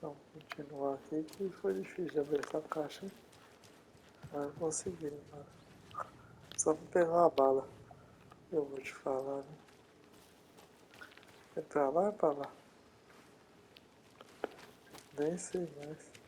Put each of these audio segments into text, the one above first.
Vamos continuar aqui que foi difícil de abrir essa caixa. Mas consegui, mano. Só pra pegar uma bala. Eu vou te falar, né? É pra lá ou é pra lá? Nem sei mais.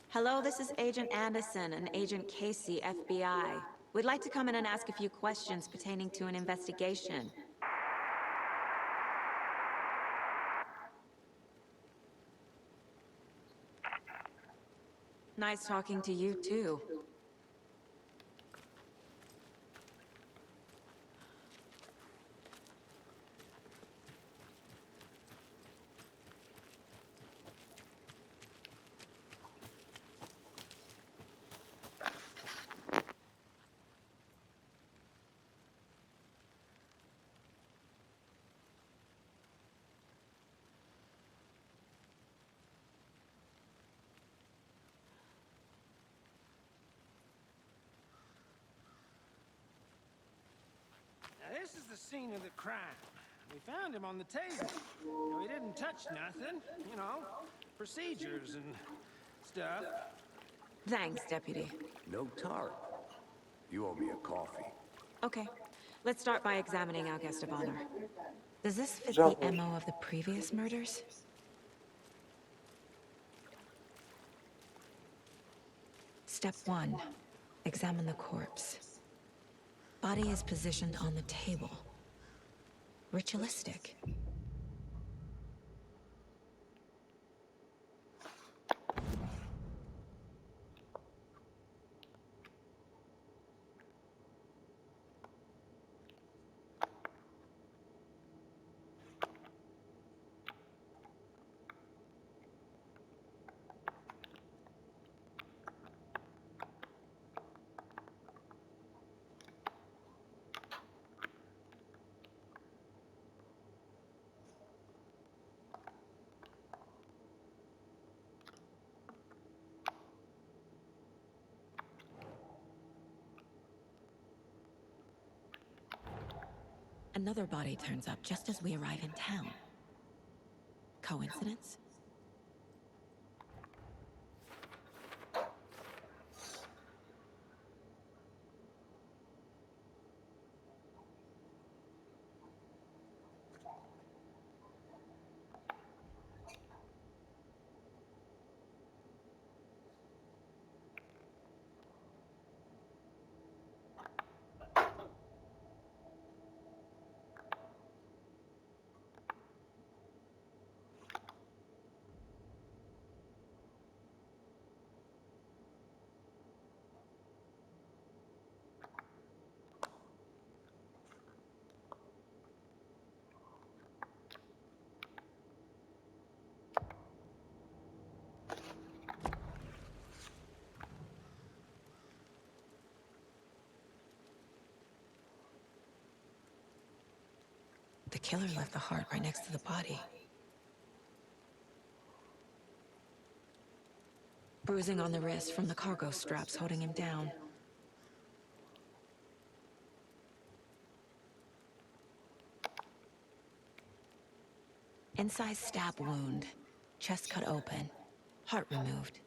Hello, this is Agent Anderson and Agent Casey, FBI. We'd like to come in and ask a few questions pertaining to an investigation. Nice talking to you, too. Now, this is the scene of the crime. We found him on the table. Now, he didn't touch nothing, you know, procedures and stuff. Thanks, Deputy. No tar. You owe me a coffee. Okay, let's start by examining our guest of honor. Does this fit Já the vou. MO of the previous murders? Step 1. Examine the corpse. Body is positioned on the table. Ritualistic. Another body turns up just as we arrive in town. Coincidence? The killer left the heart right next to the body. Bruising on the wrist from the cargo straps holding him down. Incised stab wound. Chest cut open. Heart removed.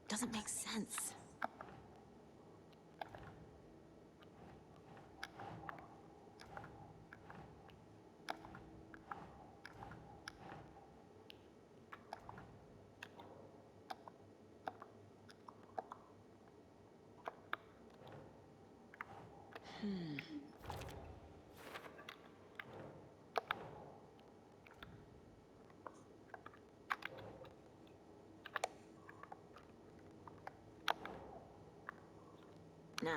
Doesn't make sense. Nah.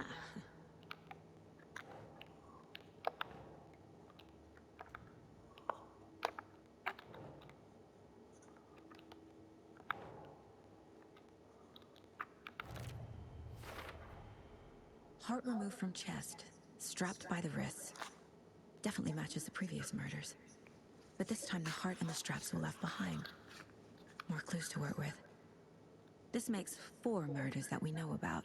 Heart removed from chest, strapped by the wrists. Definitely matches the previous murders. But this time the heart and the straps were left behind. More clues to work with. This makes 4 murders that we know about.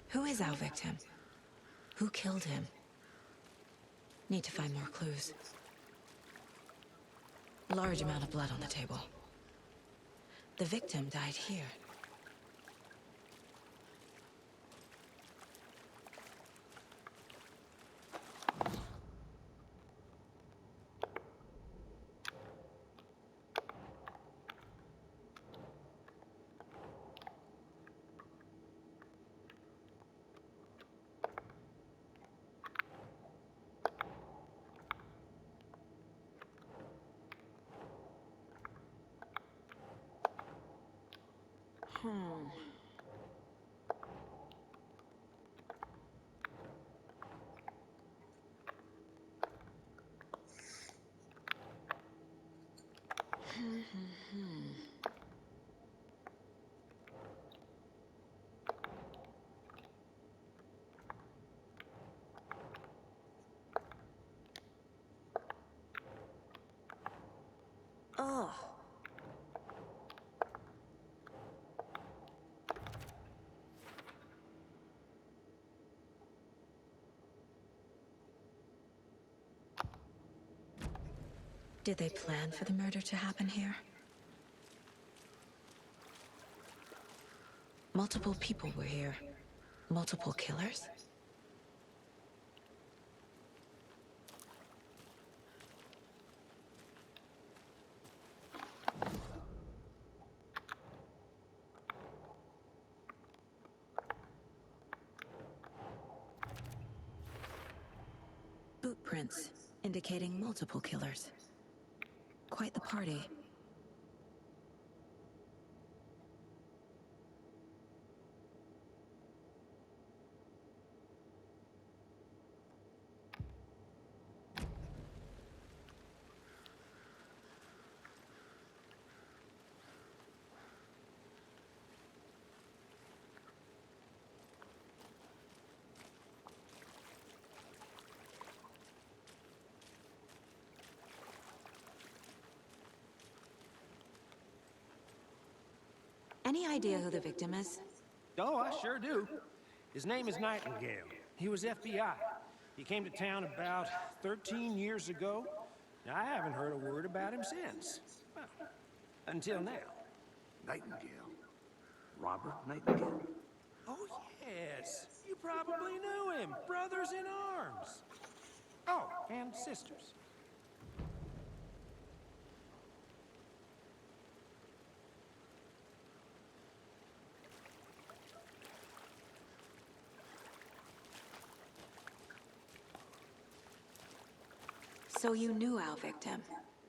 Who is our victim? Who killed him? Need to find more clues. Large amount of blood on the table. The victim died here. Oh. Did they plan for the murder to happen here? Multiple people were here. Multiple killers? Boot prints, indicating multiple killers. Quite the party. Any idea who the victim is? Oh, I sure do. His name is Nightingale. He was FBI. He came to town about 13 years ago. Now, I haven't heard a word about him since. Well, until now. Nightingale? Robert Nightingale? Oh, yes. You probably knew him. Brothers in arms. Oh, and sisters. So you knew our victim?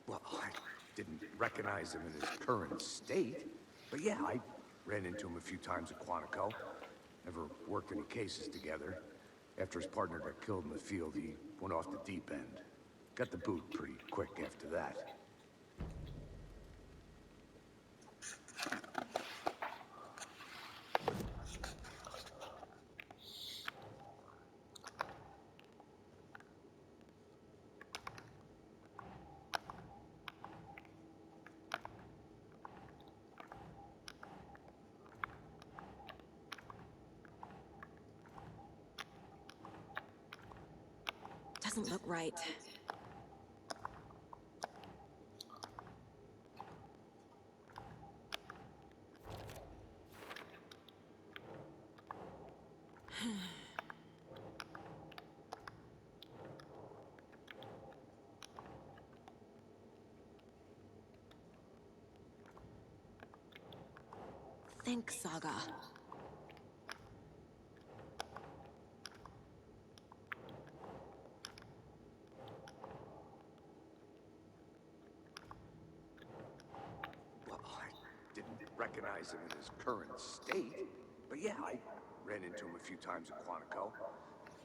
Well, I didn't recognize him in his current state. But yeah, I ran into him a few times at Quantico. Never worked any cases together. After his partner got killed in the field, he went off the deep end. Got the boot pretty quick after that. Doesn't look right. Think, Saga. Well, I didn't recognize him in his current state. But yeah, I ran into him a few times at Quantico.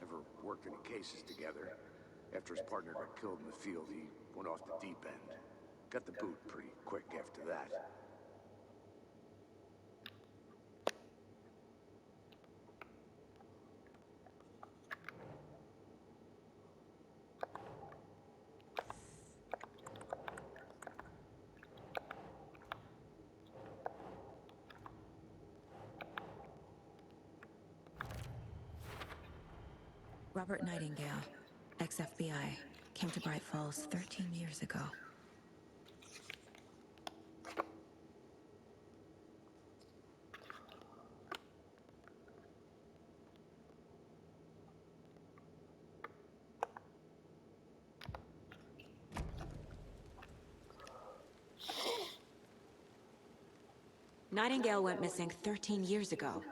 Never worked any cases together. After his partner got killed in the field, he went off the deep end. Got the boot pretty quick after that. Robert Nightingale, ex-FBI, came to Bright Falls 13 years ago. Nightingale went missing 13 years ago,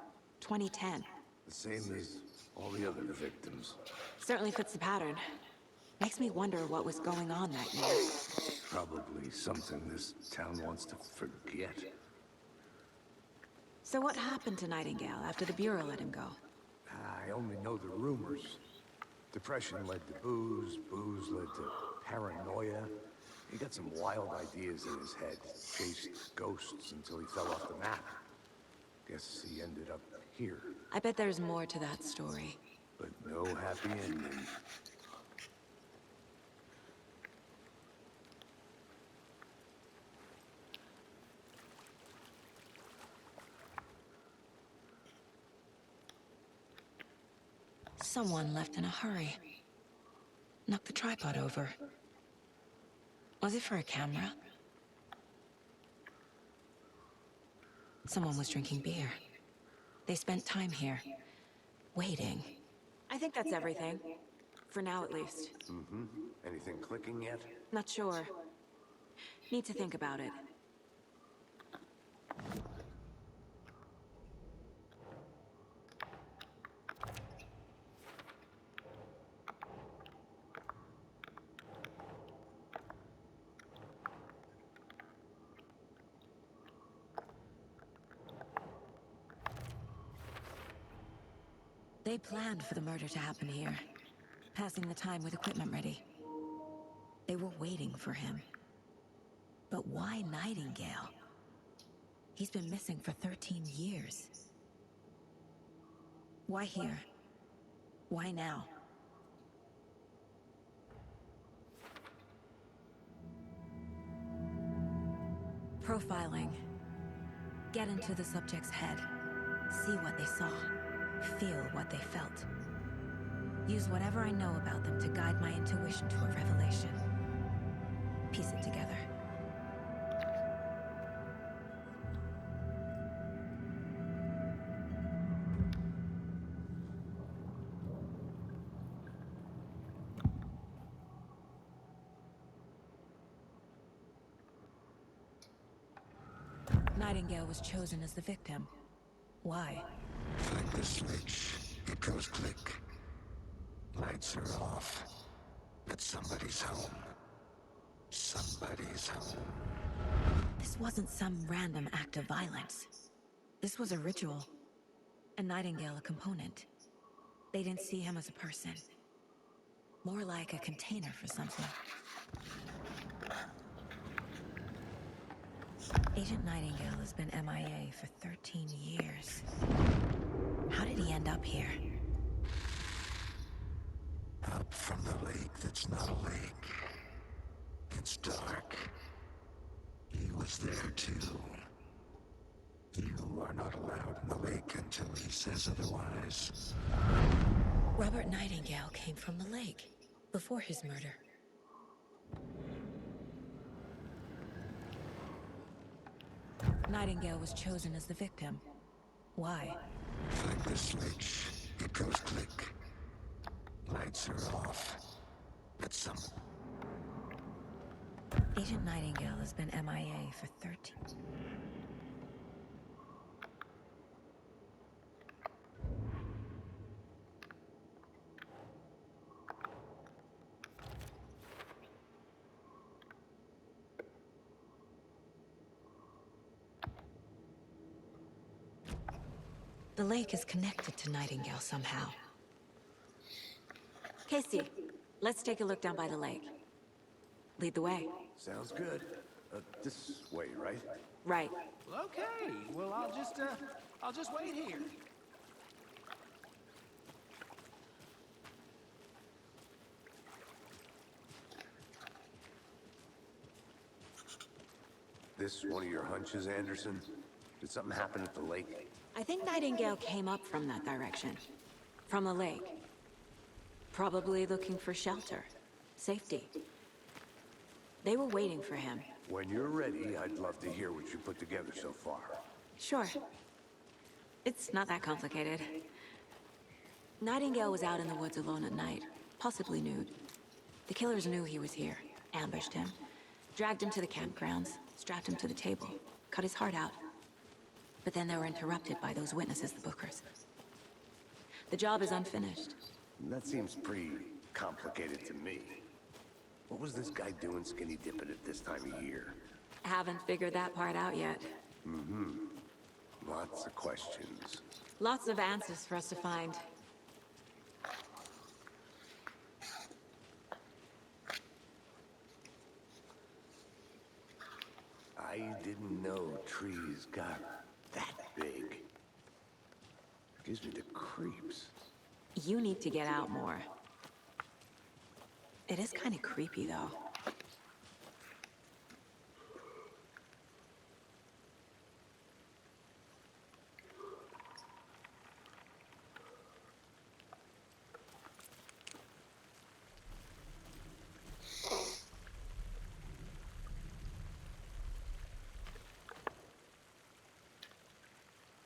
2010. The same as all the other victims. Certainly fits the pattern. Makes me wonder what was going on that year. Probably something this town wants to forget. So what happened to Nightingale after the Bureau let him go? I only know the rumors. Depression led to booze, booze led to paranoia. He got some wild ideas in his head, chased ghosts until he fell off the map. Guess he ended up here, I bet there's more to that story. but no happy ending. Someone left in a hurry. Knocked the tripod over. Was it for a camera? Someone was drinking beer. They spent time here, waiting. I think that's everything. For now, at least. Mm-hmm. Anything clicking yet? Not sure. Need to think about it. They planned for the murder to happen here, passing the time with equipment ready. They were waiting for him. But why Nightingale? He's been missing for 13 years. Why here? Why now? Profiling. Get into the subject's head. See what they saw. Feel what they felt. Use whatever I know about them to guide my intuition to a revelation. Piece it together. Nightingale was chosen as the victim. Why? Find the switch. It goes click. Lights are off. But somebody's home. Somebody's home. This wasn't some random act of violence. This was a ritual. And Nightingale a component. They didn't see him as a person. More like a container for something. Agent Nightingale has been MIA for 13 years. How did he end up here? Up from the lake that's not a lake. It's dark. He was there too. You are not allowed in the lake until he says otherwise. Robert Nightingale came from the lake before his murder. Nightingale was chosen as the victim. Why? Flick the switch. It goes click. Lights are off. But some... Agent Nightingale has been MIA for 13. The lake is connected to Nightingale somehow. Casey, let's take a look down by the lake. Lead the way. Sounds good. This way, right? Right. Well, okay. Well, I'll just wait here. This one of your hunches, Anderson? Did something happen at the lake? I think Nightingale came up from that direction. From the lake. Probably looking for shelter. Safety. They were waiting for him. When you're ready, I'd love to hear what you put together so far. Sure. It's not that complicated. Nightingale was out in the woods alone at night, possibly nude. The killers knew he was here, ambushed him, dragged him to the campgrounds, strapped him to the table, cut his heart out. But then they were interrupted by those witnesses, the Bookers. The job is unfinished. That seems pretty complicated to me. What was this guy doing skinny dipping at this time of year? Haven't figured that part out yet. Lots of questions. Lots of answers for us to find. I didn't know trees got that big. Gives me the creeps. You need to get out more. It is kind of creepy, though.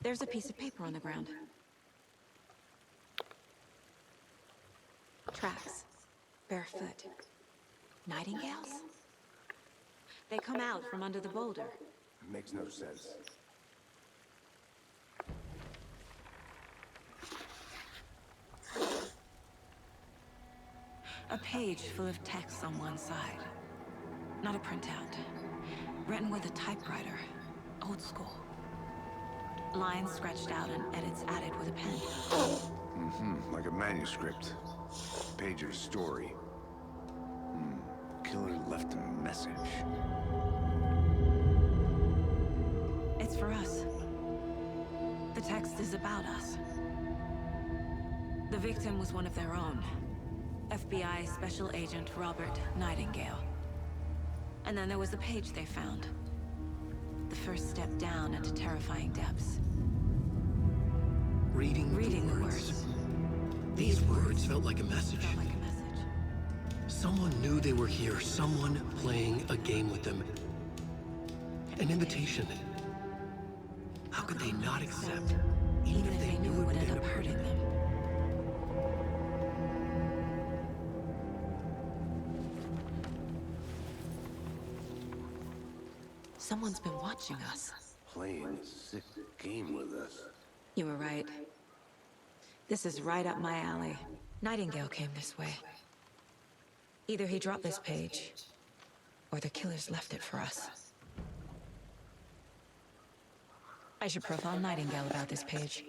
There's a piece of paper on the ground. Tracks. Barefoot. Nightingales? They come out from under the boulder. Makes no sense. A page full of text on one side. Not a printout. Written with a typewriter. Old school. Lines scratched out and edits added with a pen. Like a manuscript. Page of a story. Killer left a message. It's for us. The text is about us. The victim was one of their own. FBI Special Agent Robert Nightingale. And then there was the page they found. The first step down into terrifying depths. Reading the words. These words felt like a message. Felt like a message. Someone knew they were here, someone playing a game with them. An invitation. How could they not accept, Even if they knew it would end up hurting them. Someone's been watching us. Playing a sick game with us. You were right. This is right up my alley. Nightingale came this way. Either he dropped this page, or the killers left it for us. I should profile Nightingale about this page.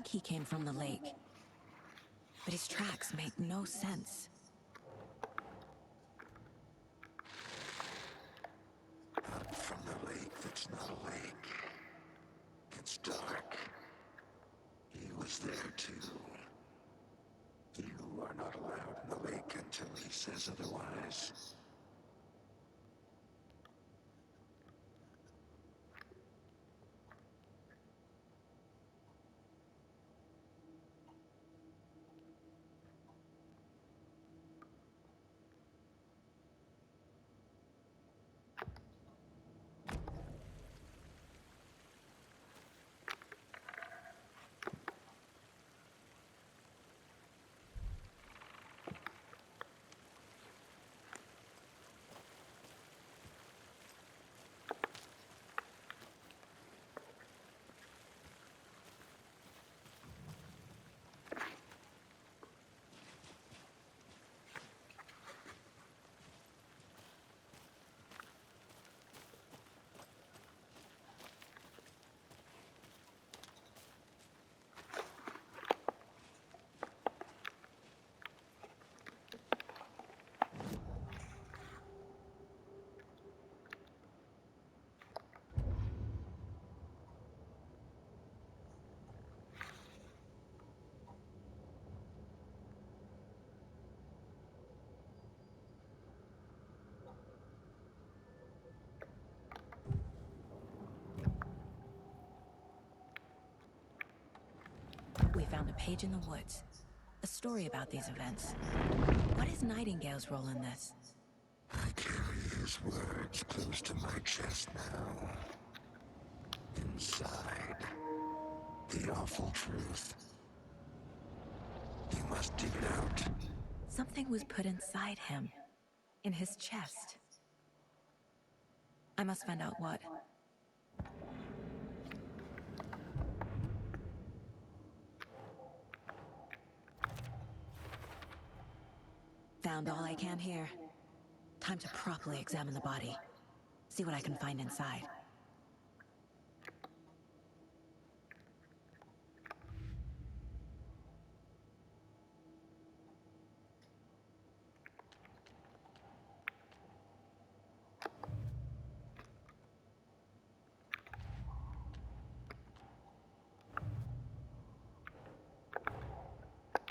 think he came from the lake. But his tracks make no sense. Up from the lake that's not a lake. It's dark. He was there too. You are not allowed in the lake until he says otherwise. We found a page in the woods. A story about these events. What is Nightingale's role in this? I carry his words close to my chest now. Inside, the awful truth. You must dig it out. Something was put inside him. In his chest. I must find out what. Found all I can here. Time to properly examine the body. See what I can find inside.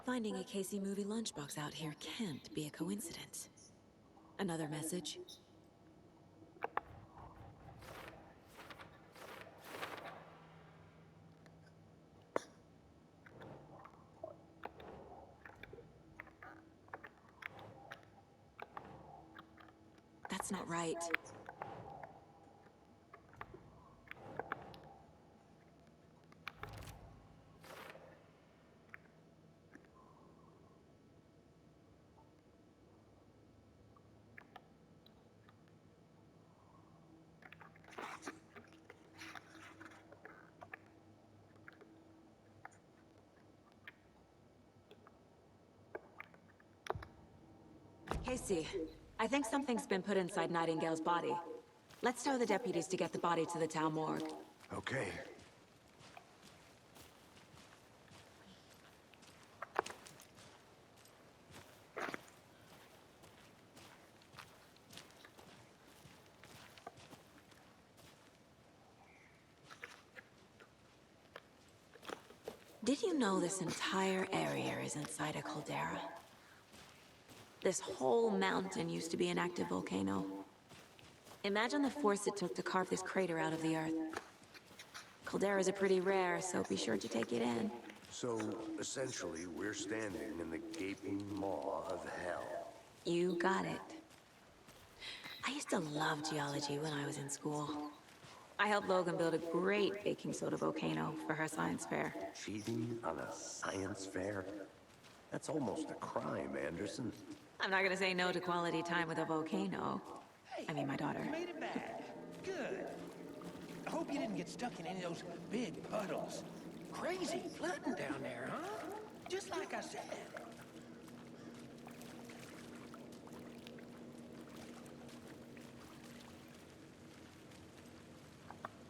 Finding a Casey movie lunchbox out here can't be a coincidence. Another message? That's not right. Casey, I think something's been put inside Nightingale's body. Let's tell the deputies to get the body to the town morgue. Okay. Did you know this entire area is inside a caldera? This whole mountain used to be an active volcano. Imagine the force it took to carve this crater out of the earth. Calderas are pretty rare, so be sure to take it in. So, essentially, we're standing in the gaping maw of hell. You got it. I used to love geology when I was in school. I helped Logan build a great baking soda volcano for her science fair. Cheating on a science fair? That's almost a crime, Anderson. I'm not gonna say no to quality time with a volcano. I mean, my daughter. You made it back. Good. I hope you didn't get stuck in any of those big puddles. Crazy flooding down there, huh? Just like I said.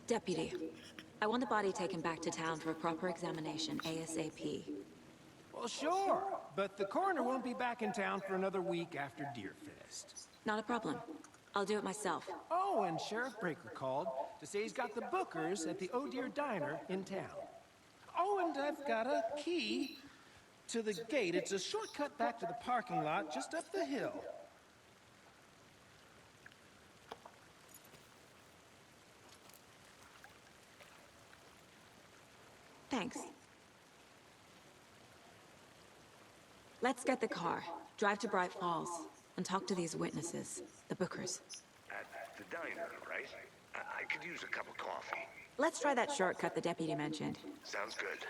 Deputy, I want the body taken back to town for a proper examination, ASAP. Well, sure, but the coroner won't be back in town for another week after Deerfest. Not a problem. I'll do it myself. Oh, and Sheriff Breaker called to say he's got the bookers at the Oh Dear Diner in town. Oh, and I've got a key to the gate. It's a shortcut back to the parking lot just up the hill. Thanks. Let's get the car, drive to Bright Falls, and talk to these witnesses, the bookers. At the diner, right? I could use a cup of coffee. Let's try that shortcut the deputy mentioned. Sounds good.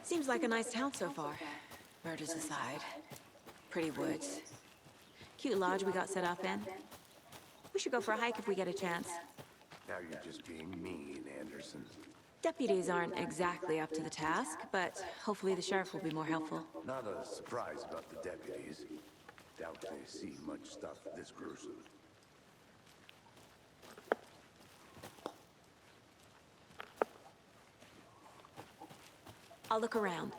Seems like a nice town so far. Murders aside. Pretty woods. Cute lodge we got set up in. We should go for a hike if we get a chance. Now you're just being mean, Anderson. Deputies aren't exactly up to the task, but hopefully the sheriff will be more helpful. Not a surprise about the deputies. Doubt they see much stuff this gruesome. I'll look around.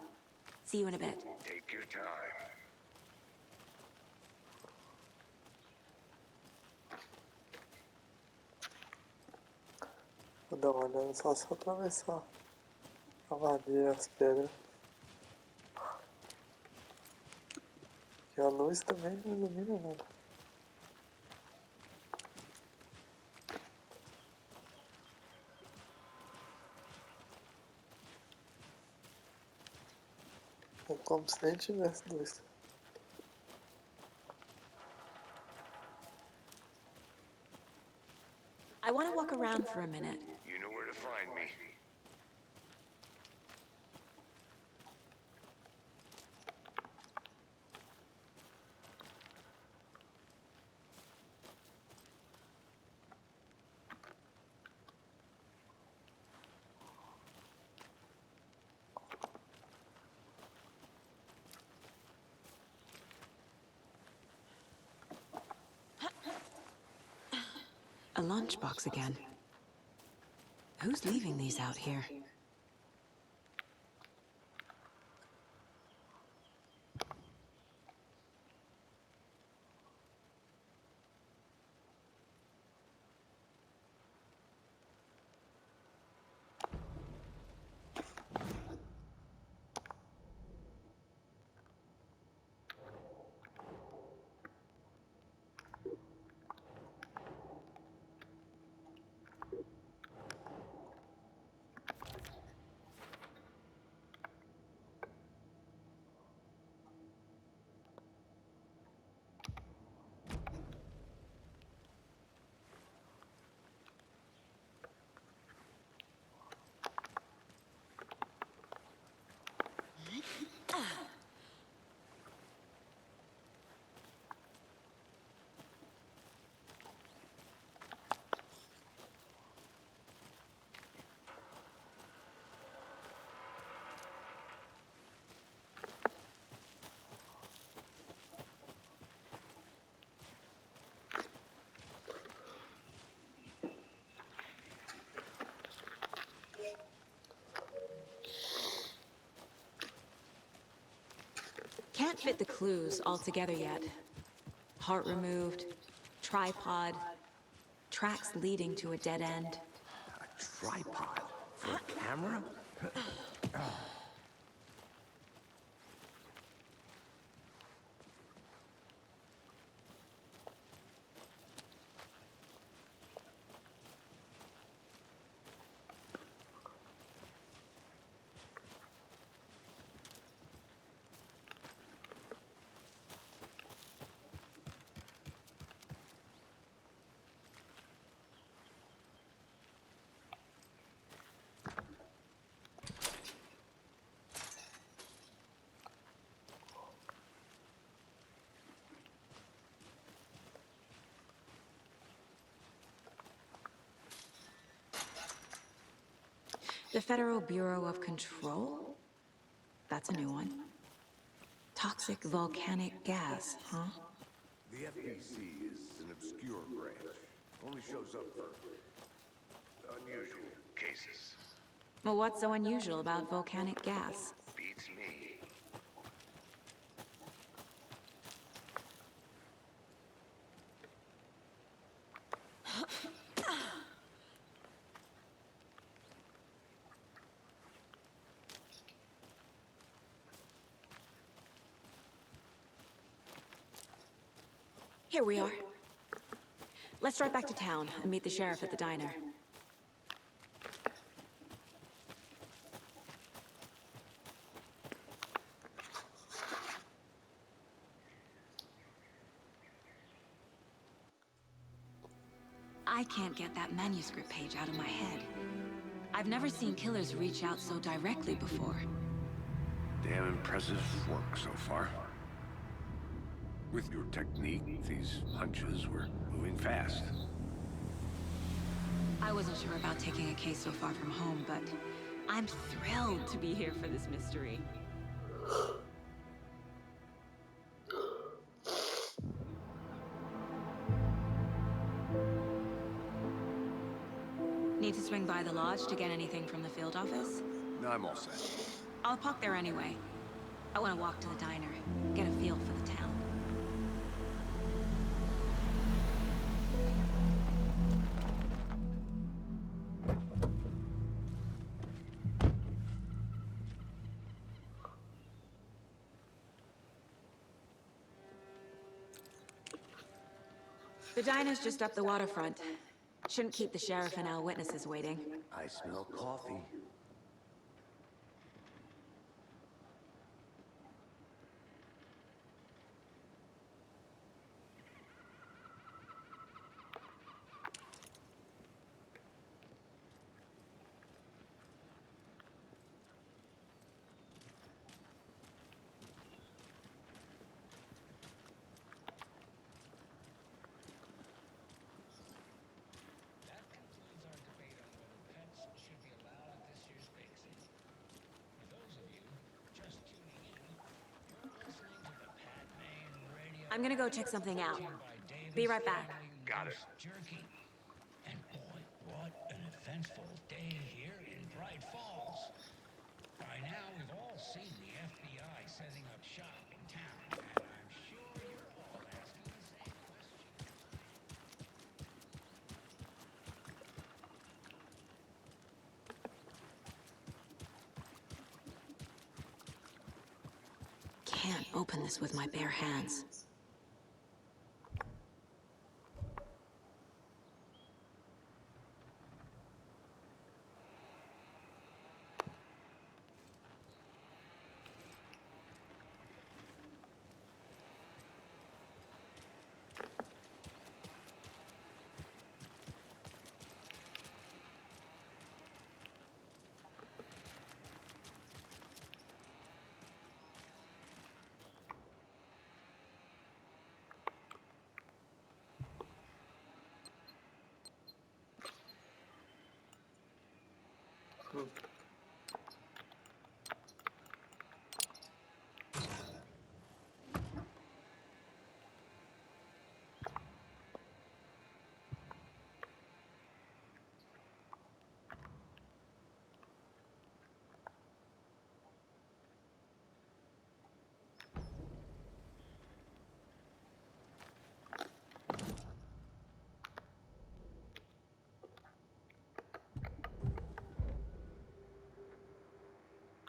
See you in a bit. Take your time. Vou dar uma olhada só se eu atravessar a valia, as pedras. E a luz também não ilumina nada. É como se nem tivesse luz. I want to walk around for a minute. You know where to find me. A lunchbox again. Who's leaving these out here? Can't fit the clues all together yet. Heart removed, tripod, tracks leading to a dead end. A tripod for a camera? The Federal Bureau of Control? That's a new one. Toxic volcanic gas, huh? The FBC is an obscure branch. Only shows up for Unusual cases. Well, what's so unusual about volcanic gas? Beats me. Here we are. Let's drive back to town and meet the sheriff at the diner. I can't get that manuscript page out of my head. I've never seen killers reach out so directly before. damn impressive work so far. With your technique, these hunches were moving fast. I wasn't sure about taking a case so far from home, but I'm thrilled to be here for this mystery. Need to swing by the lodge to get anything from the field office? No, I'm all set. I'll park there anyway. I want to walk to the diner, get a feel for the town. The diner's just up the waterfront. Shouldn't keep the sheriff and our witnesses waiting. I smell coffee. I'm gonna go check something out. Be right back. Got it. Jerky. And boy, what an eventful day here in Bright Falls. By now, we've all seen the FBI setting up shop in town, and I'm sure you're all asking the same question. Can't open this with my bare hands.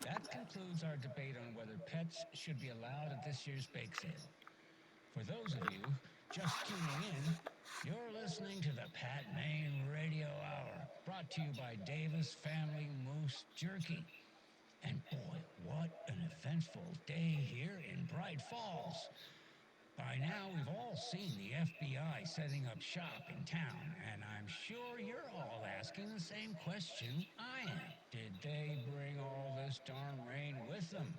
That concludes our debate on whether pets should be allowed at this year's bake sale. For those of you just tuning in, you're listening to the Pat Maine Radio Hour, brought to you by Davis Family Moose Jerky. And boy, what an eventful day here in Bright Falls. By now, we've all seen the FBI setting up shop in town, and I'm sure you're all asking the same question I am. Did they bring all this darn rain with them?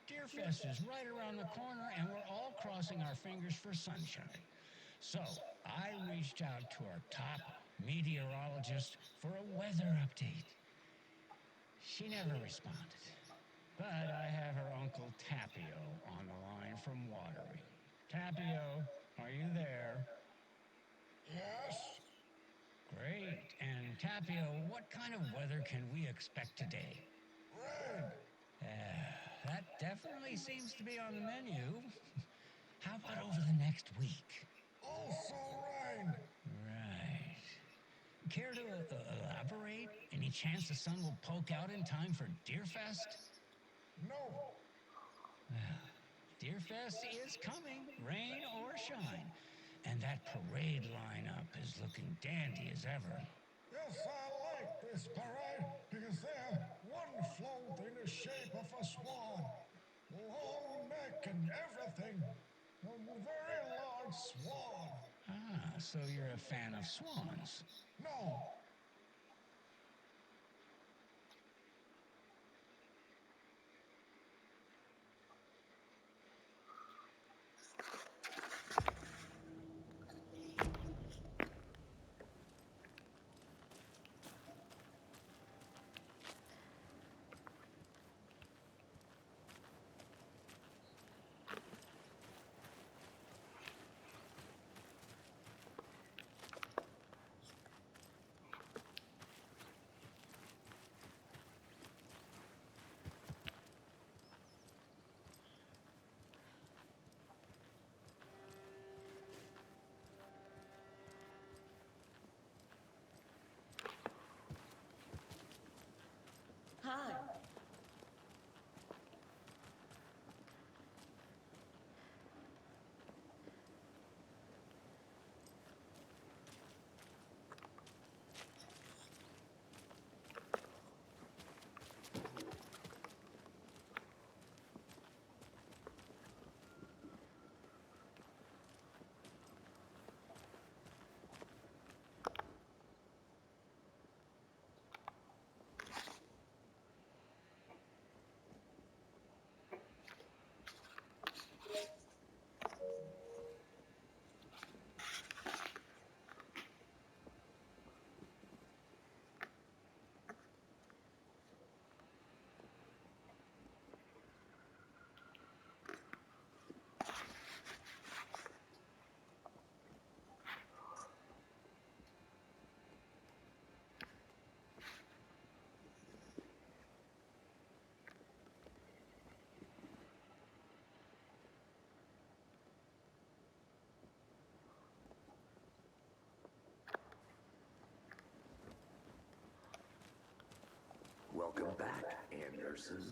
Deerfest is right around the corner, and we're all crossing our fingers for sunshine. So, I reached out to our top meteorologist for a weather update. She never responded. But I have her Uncle Tapio on the line from Watering. Tapio, are you there? Yes? Great. And Tapio, what kind of weather can we expect today? Rain! That definitely seems to be on the menu. How about over the next week? Also rain! Right. Care to elaborate? Any chance the sun will poke out in time for Deerfest? No! Deerfest is coming, rain or shine. And that parade lineup is looking dandy as ever. Yes, I like this parade because they're one float in the shape of a swan. Long neck and everything. A very large swan. Ah, so you're a fan of swans. No, Hi. Welcome back, Anderson.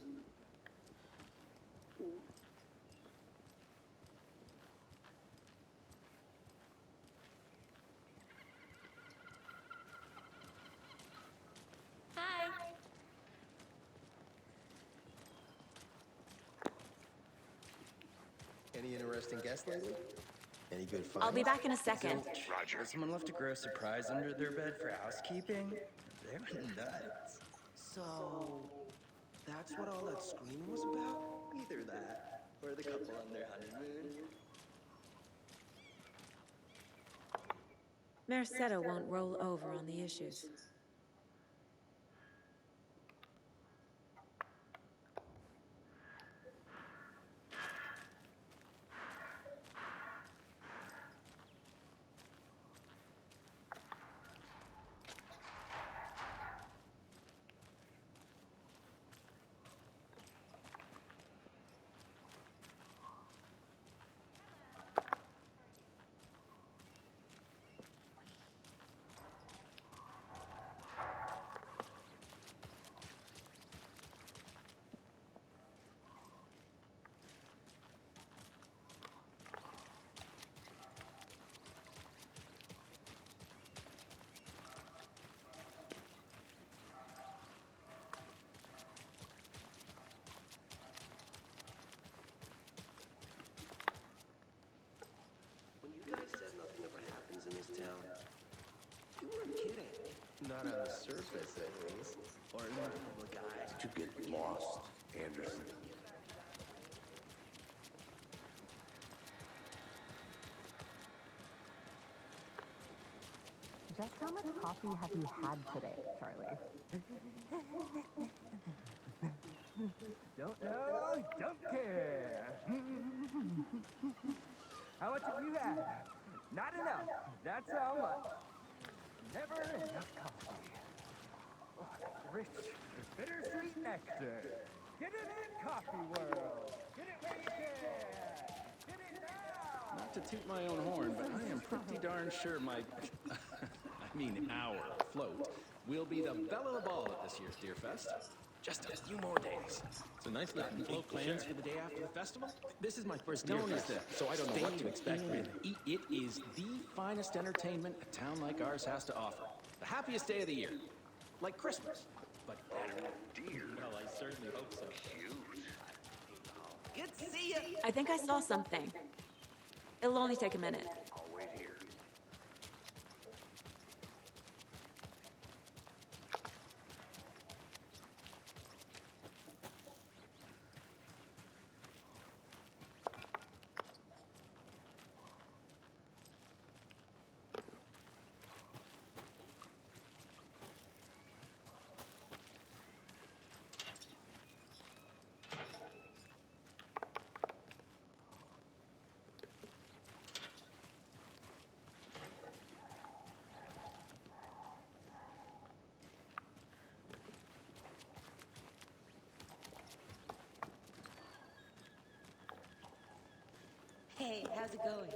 Hi. Any interesting guests lately? Any good finds? I'll be back in a second. Roger. Someone left a gross surprise under their bed for housekeeping? They were nuts. So, that's what all that screaming was about? Either that, or the couple on their honeymoon. Merced won't roll over on the issues. When you guys said nothing ever happens in this town, you weren't kidding. Not on the surface, at least. Or in the public eye. Did you get lost, Anderson? Just how much coffee have you had today, Charlie? Don't know, don't care. How much have you had? Not enough. That's how much. Never enough coffee. Oh, rich, bittersweet nectar. Get it in, coffee world. Get it where you can. Get it now. Not to toot my own horn, but I am pretty darn sure my... I mean our float will be the belle of the ball at this year's Deer Fest. Just a few more days. It's a nice looking float, Plans for the day after the festival? This is my first Deer Fest, so I don't know what to expect, really. It is the finest entertainment a town like ours has to offer. The happiest day of the year. Like Christmas, but better. Well, I certainly hope so. Good to see you. I think I saw something. It'll only take a minute. I'll wait here. Hey, how's it going?